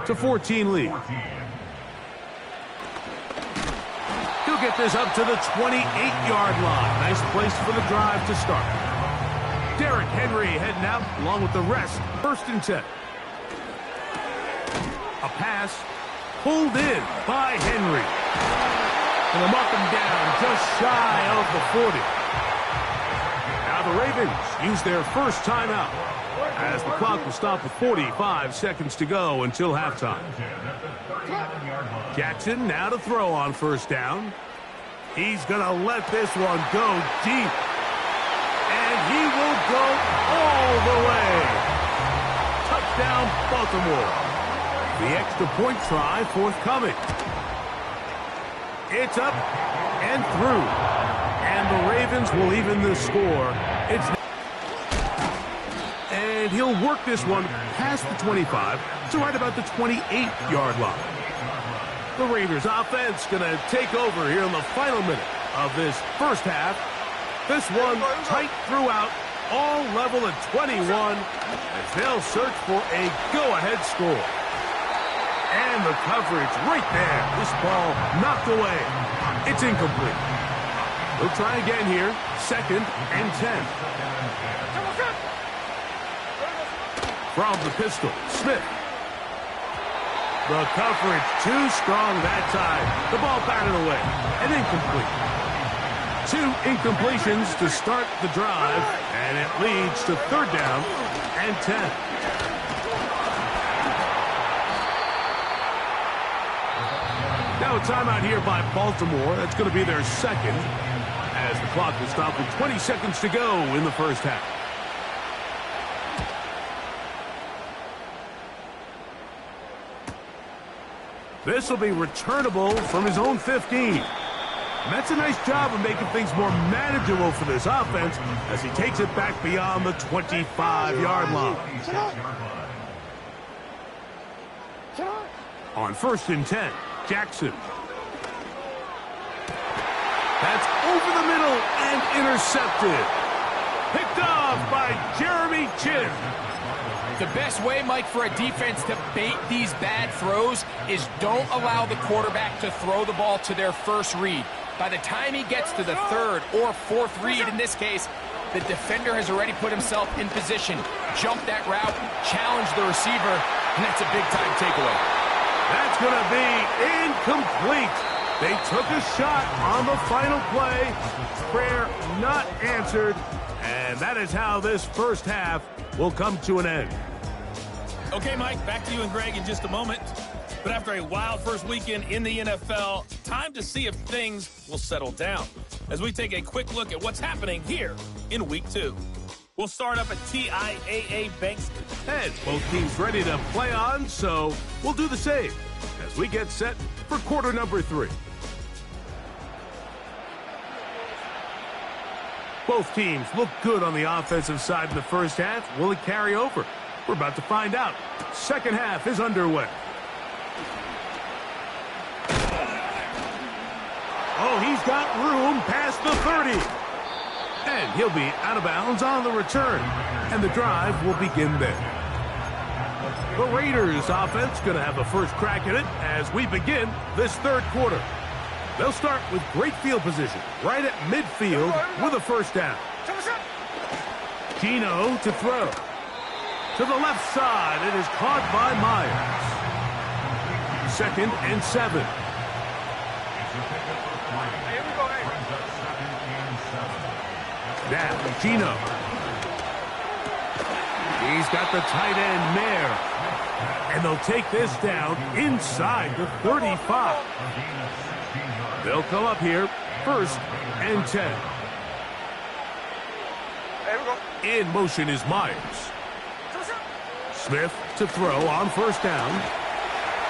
7-14 lead. He'll get this up to the 28-yard line. Nice place for the drive to start. Derrick Henry heading out along with the rest. 1st and 10. A pass pulled in by Henry. And they'll mark him down just shy of the 40. Now the Ravens use their first timeout as the clock will stop with 45 seconds to go until halftime. Jackson now to throw on 1st down. He's going to let this one go deep. And he will go all the way. Touchdown, Baltimore. The extra point try forthcoming. It's up and through. And the Ravens will even the score. And he'll work this one past the 25 to right about the 28-yard line. The Raiders offense going to take over here in the final minute of this first half. This one tight throughout, all level at 21 as they'll search for a go-ahead score. And the coverage right there. This ball knocked away. It's incomplete. They'll try again here. 2nd and 10. From the pistol, Smith. The coverage too strong that time. The ball batted away and incomplete. 2 incompletions to start the drive, and it leads to 3rd down and 10. Now a timeout here by Baltimore. That's going to be their 2nd as the clock will stop with 20 seconds to go in the first half. This will be returnable from his own 15. And that's a nice job of making things more manageable for this offense as he takes it back beyond the 25-yard line. On 1st and 10, Jackson. That's over the middle and intercepted. Picked off by Jeremy Chinn. The best way, Mike, for a defense to bait these bad throws is don't allow the quarterback to throw the ball to their first read. By the time he gets to the 3rd or 4th read, in this case, the defender has already put himself in position, jumped that route, challenged the receiver, and that's a big-time takeaway. That's going to be incomplete. They took a shot on the final play. Prayer not answered. And that is how this first half will come to an end. Okay, Mike, back to you and Greg in just a moment. But after a wild first weekend in the NFL, time to see if things will settle down as we take a quick look at what's happening here in Week 2. We'll start up at TIAA Bankston. And both teams ready to play on, so we'll do the same as we get set for quarter number 3. Both teams look good on the offensive side in the first half. Will it carry over? We're about to find out. Second half is underway. Oh, he's got room past the 30. And he'll be out of bounds on the return. And the drive will begin there. The Raiders offense going to have the first crack at it as we begin this 3rd quarter. They'll start with great field position right at midfield with a 1st down. Geno to throw. To the left side, it is caught by Myers. 2nd and 7. Now, Geno. He's got the tight end Mayer. And they'll take this down inside the 35. They'll come up here, 1st and 10. In motion is Myers. Smith to throw on 1st down.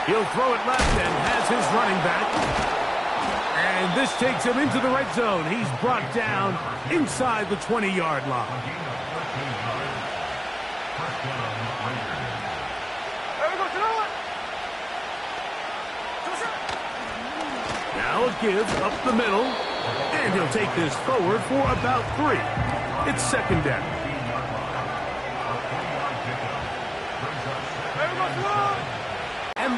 He'll throw it left and has his running back. And this takes him into the red zone. He's brought down inside the 20-yard line. Now a give up the middle. And he'll take this forward for about 3. It's 2nd down. And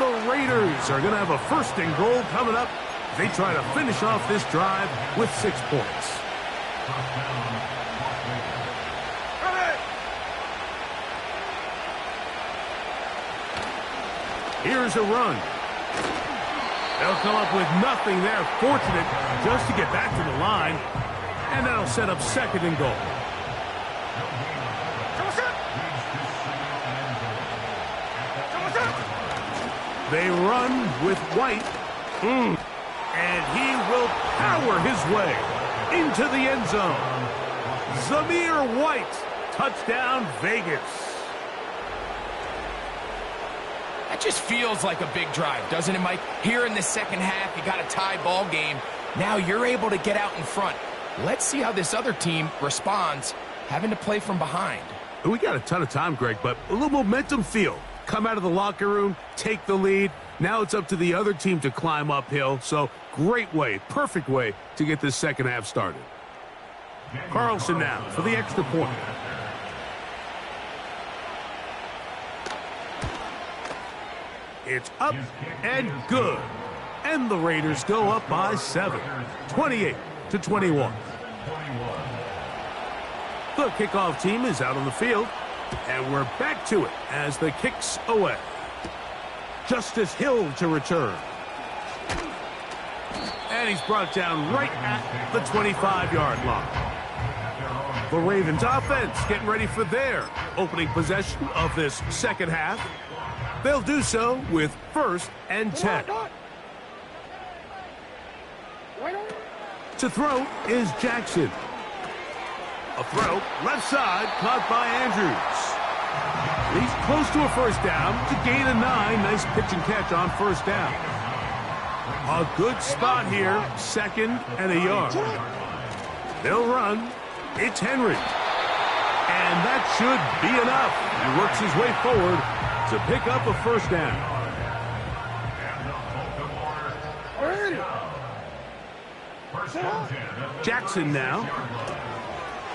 Patriots are going to have a 1st and goal coming up. They try to finish off this drive with 6 points. Here's a run. They'll come up with nothing there. Fortunate just to get back to the line. And that'll set up 2nd and goal. They run with White. And he will power his way into the end zone. Zamir White. Touchdown, Vegas. That just feels like a big drive, doesn't it, Mike? Here in the second half, you got a tie ball game. Now you're able to get out in front. Let's see how this other team responds, having to play from behind. We got a ton of time, Greg, but a little momentum feel. Come out of the locker room, take the lead. Now it's up to the other team to climb uphill. So great way, perfect way to get this second half started. Carlson now for the extra point. It's up and good. And the Raiders go up by 7, 28-21. The kickoff team is out on the field. And we're back to it as the kick's away. Justice Hill to return. And he's brought down right at the 25-yard line. The Ravens offense getting ready for their opening possession of this second half. They'll do so with 1st and 10. To throw is Jackson. A throw, left side, caught by Andrews. He's close to a 1st down to gain a 9. Nice pitch and catch on 1st down. A good spot here, 2nd and a yard. They'll run. It's Henry. And that should be enough. He works his way forward to pick up a 1st down. Jackson now.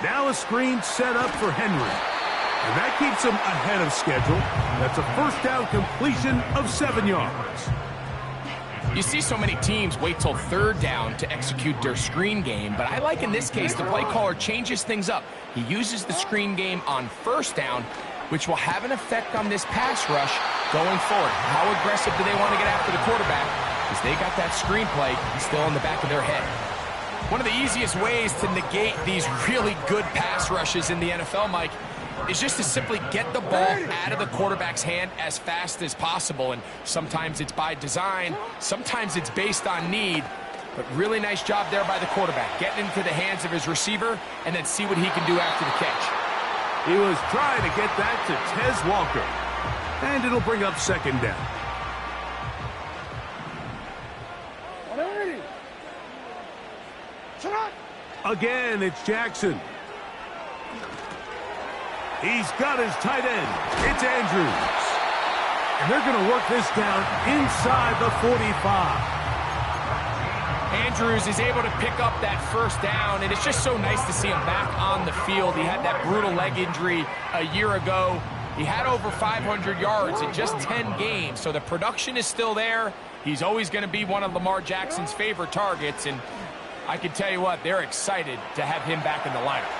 Now a screen set up for Henry. And that keeps him ahead of schedule. That's a 1st down completion of 7 yards. You see so many teams wait till 3rd down to execute their screen game, but I like in this case the play caller changes things up. He uses the screen game on 1st down, which will have an effect on this pass rush going forward. How aggressive do they want to get after the quarterback? Because they got that screenplay still in the back of their head. One of the easiest ways to negate these really good pass rushes in the NFL, Mike, is just to simply get the ball out of the quarterback's hand as fast as possible. And sometimes it's by design, sometimes it's based on need. But really nice job there by the quarterback, getting into the hands of his receiver and then see what he can do after the catch. He was trying to get that to Tez Walker. And it'll bring up 2nd down. Again, it's Jackson. He's got his tight end. It's Andrews. And they're going to work this down inside the 45. Andrews is able to pick up that 1st down, and it's just so nice to see him back on the field. He had that brutal leg injury a year ago. He had over 500 yards in just 10 games, so the production is still there. He's always going to be one of Lamar Jackson's favorite targets, and I can tell you what, they're excited to have him back in the lineup.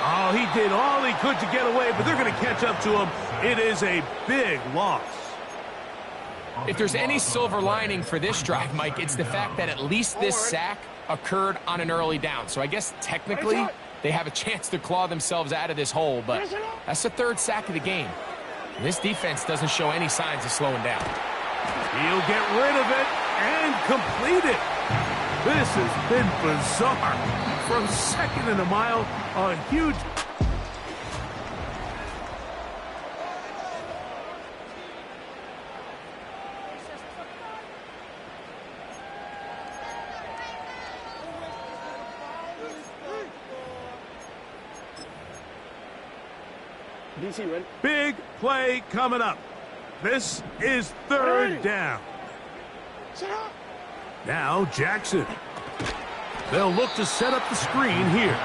Oh, he did all he could to get away, but they're going to catch up to him. It is a big loss. If there's any silver lining for this drive, Mike, it's the fact that at least this sack occurred on an early down. So I guess technically they have a chance to claw themselves out of this hole, but that's the 3rd sack of the game. And this defense doesn't show any signs of slowing down. He'll get rid of it and complete it. This has been bizarre. From 2nd and a mile, a huge... DC ready? Big play coming up. This is 3rd down. Now Jackson. They'll look to set up the screen here.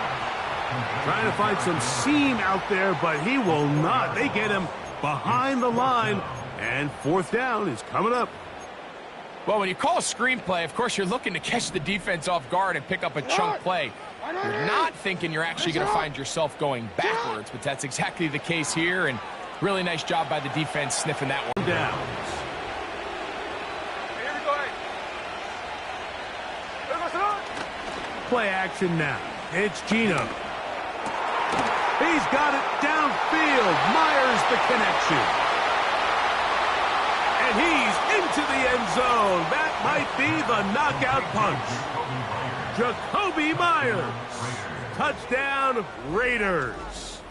Trying to find some seam out there, but he will not. They get him behind the line, and fourth down is coming up. Well, when you call a screenplay, of course, you're looking to catch the defense off guard and pick up a chunk play. You're not thinking you're actually going to find yourself going backwards, but that's exactly the case here, and really nice job by the defense sniffing that one down. Play action now. It's Geno. He's got it downfield. Myers the connection. And he's into the end zone. That might be the knockout punch. Jakobi Meyers. Touchdown, Raiders.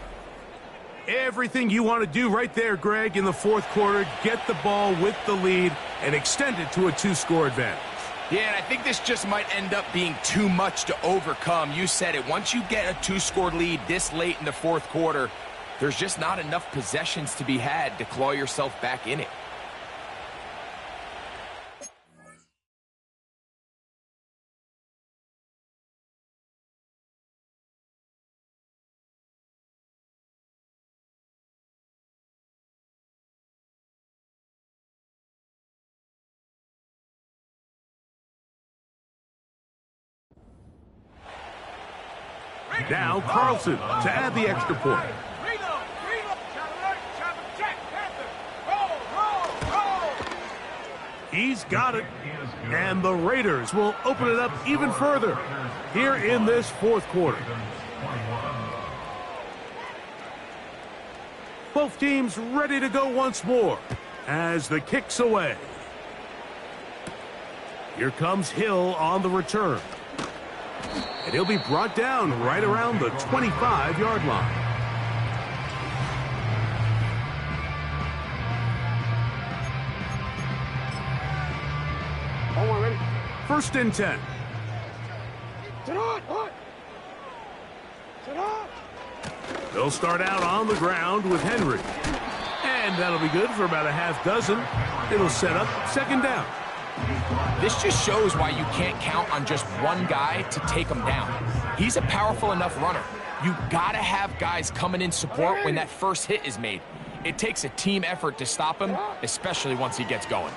Everything you want to do right there, Greg, in the fourth quarter. Get the ball with the lead and extend it to a two-score advantage. Yeah, and I think this just might end up being too much to overcome. You said it. Once you get a two-score lead this late in the fourth quarter, there's just not enough possessions to be had to claw yourself back in it. Now Carlson to add the extra point. He's got it. And the Raiders will open it up even further here in this fourth quarter. Both teams ready to go once more as the kick's away. Here comes Hill on the return. And he'll be brought down right around the 25-yard line. Hold on, ready? First and 10. They'll start out on the ground with Henry. And that'll be good for about a half dozen. It'll set up second down. This just shows why you can't count on just one guy to take him down. He's a powerful enough runner. You gotta have guys coming in support when that first hit is made. It takes a team effort to stop him, especially once he gets going.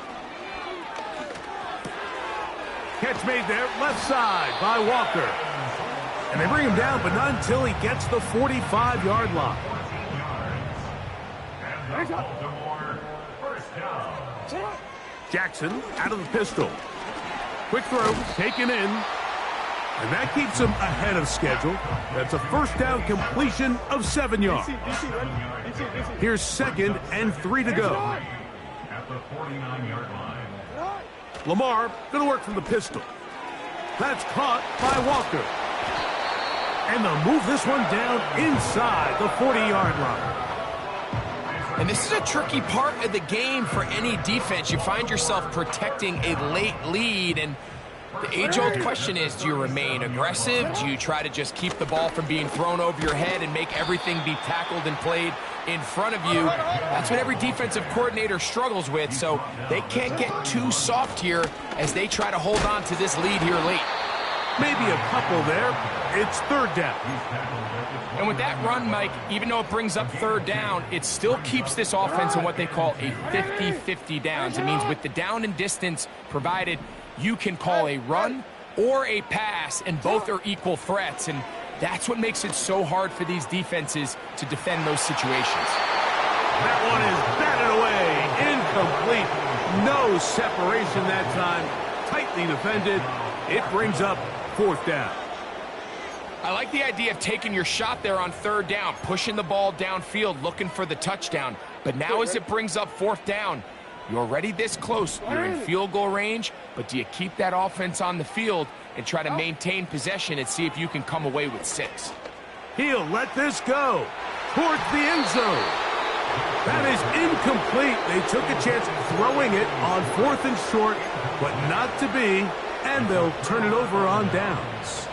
Catch made there, left side by Walker. And they bring him down, but not until he gets the 45-yard line. Jackson out of the pistol. Quick throw, taken in. And that keeps him ahead of schedule. That's a first down completion of 7 yards. Here's second and 3 to go. At the 49-yard line. Lamar going to work from the pistol. That's caught by Walker. And they'll move this one down inside the 40-yard line. And this is a tricky part of the game for any defense. You find yourself protecting a late lead, and the age-old question is, do you remain aggressive? Do you try to just keep the ball from being thrown over your head and make everything be tackled and played in front of you? That's what every defensive coordinator struggles with, so they can't get too soft here as they try to hold on to this lead here late. Maybe a couple there. It's third down. And with that run, Mike, even though it brings up third down, it still keeps this offense in what they call a 50-50 downs. It means with the down and distance provided, you can call a run or a pass, and both are equal threats. And that's what makes it so hard for these defenses to defend those situations. That one is batted away. Incomplete. No separation that time. Tightly defended. It brings up fourth down. I like the idea of taking your shot there on third down, pushing the ball downfield, looking for the touchdown. But now as it brings up fourth down, you're already this close. You're in field goal range, but do you keep that offense on the field and try to maintain possession and see if you can come away with 6? He'll let this go towards the end zone. That is incomplete. They took a chance throwing it on fourth and short, but not to be, and they'll turn it over on downs.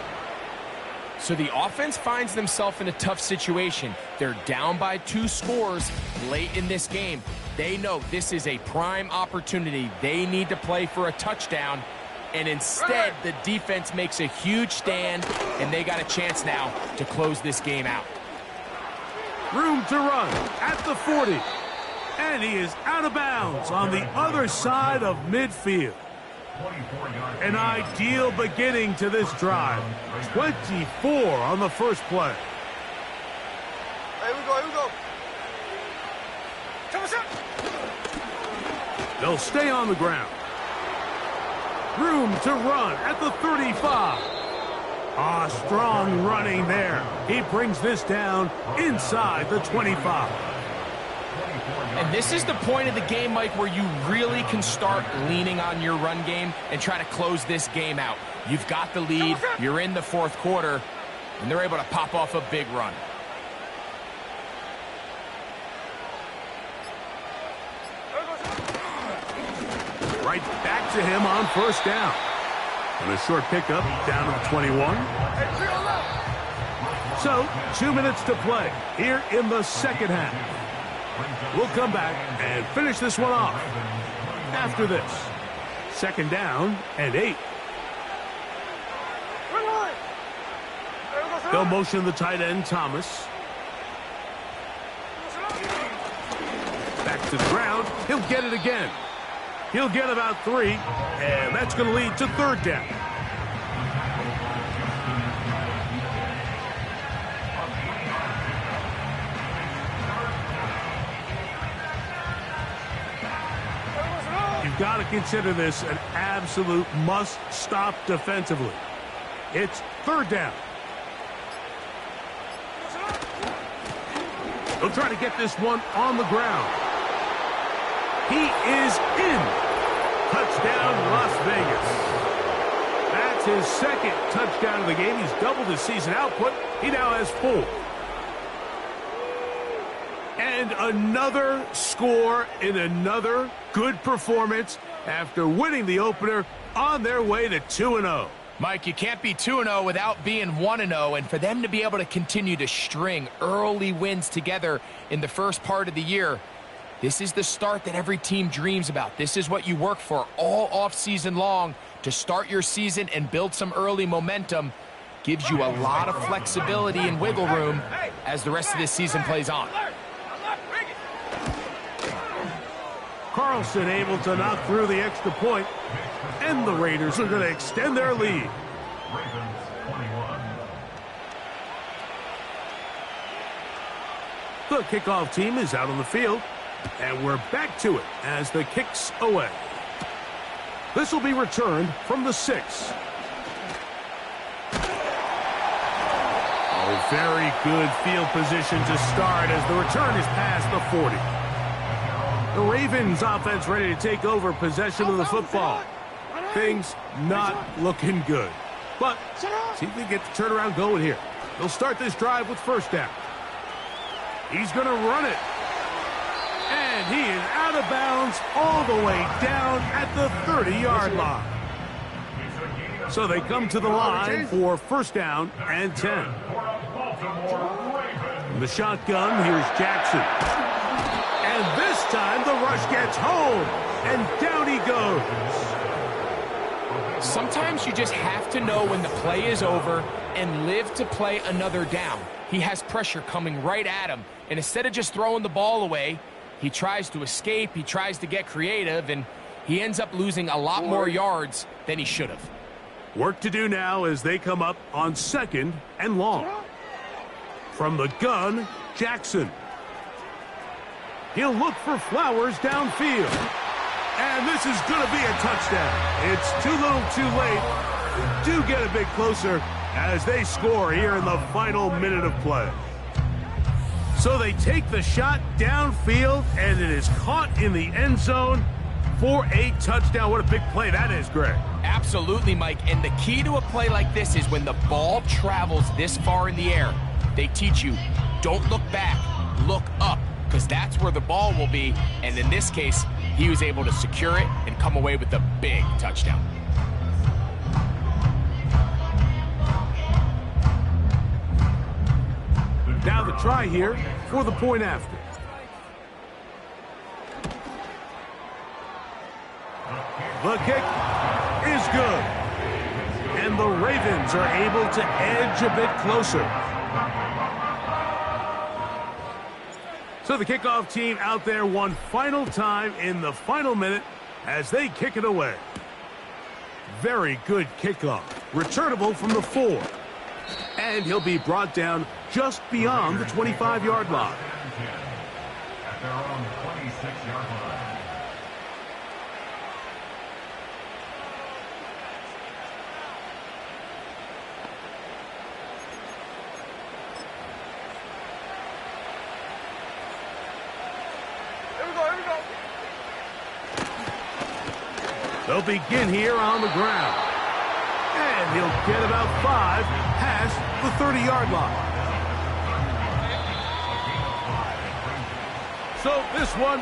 So the offense finds themselves in a tough situation. They're down by 2 scores late in this game. They know this is a prime opportunity. They need to play for a touchdown, and instead the defense makes a huge stand, and they got a chance now to close this game out. Room to run at the 40. And he is out of bounds on the other side of midfield. An ideal beginning to this drive. 24 on the first play. Here we go, here we go. They'll stay on the ground. Room to run at the 35. Strong running there. He brings this down inside the 25. And this is the point of the game, Mike, where you really can start leaning on your run game and try to close this game out. You've got the lead, you're in the fourth quarter, and they're able to pop off a big run. Right back to him on first down. And a short pickup down to the 21. So, 2 minutes to play here in the second half. We'll come back and finish this one off after this. Second down and 8. They'll motion the tight end, Thomas. Back to the ground. He'll get it again. He'll get about 3, and that's going to lead to third down. You've got to consider this an absolute must-stop defensively. It's third down. They'll try to get this one on the ground. He is in. Touchdown, Las Vegas. That's his second touchdown of the game. He's doubled his season output. He now has 4. And another score in another good performance after winning the opener on their way to 2-0. Mike, you can't be 2-0 without being 1-0, and for them to be able to continue to string early wins together in the first part of the year, this is the start that every team dreams about. This is what you work for all offseason long to start your season and build some early momentum. Gives you a lot of flexibility and wiggle room as the rest of this season plays on. Carlson able to knock through the extra point, and the Raiders are going to extend their lead. The kickoff team is out on the field, and we're back to it as the kick's away. This will be returned from the 6. Oh, very good field position to start as the return is past the 40. The Ravens offense ready to take over possession of the football. Things not looking good. But see if they get the turnaround going here. They'll start this drive with first down. He's going to run it. And he is out of bounds all the way down at the 30-yard line. So they come to the line for first down and 10. From the shotgun, here's Jackson. And this time the rush gets home. And down he goes. Sometimes you just have to know when the play is over and live to play another down. He has pressure coming right at him. And instead of just throwing the ball away, he tries to escape, he tries to get creative, and he ends up losing a lot more yards than he should have. Work to do now as they come up on second and long. From the gun, Jackson. He'll look for Flowers downfield. And this is going to be a touchdown. It's too little too late. They do get a bit closer as they score here in the final minute of play. So they take the shot downfield, and it is caught in the end zone for a touchdown. What a big play that is, Greg. Absolutely, Mike. And the key to a play like this is when the ball travels this far in the air, they teach you, don't look back, look up, because that's where the ball will be. And in this case, he was able to secure it and come away with a big touchdown. Now the try here for the point after. The kick is good. And the Ravens are able to edge a bit closer. So the kickoff team out there one final time in the final minute as they kick it away. Very good kickoff. Returnable from the 4. And he'll be brought down just beyond the 25-yard line. At their own 26-yard line. Here we go, here we go. They'll begin here on the ground. And he'll get about 5 past the 30-yard line. So this one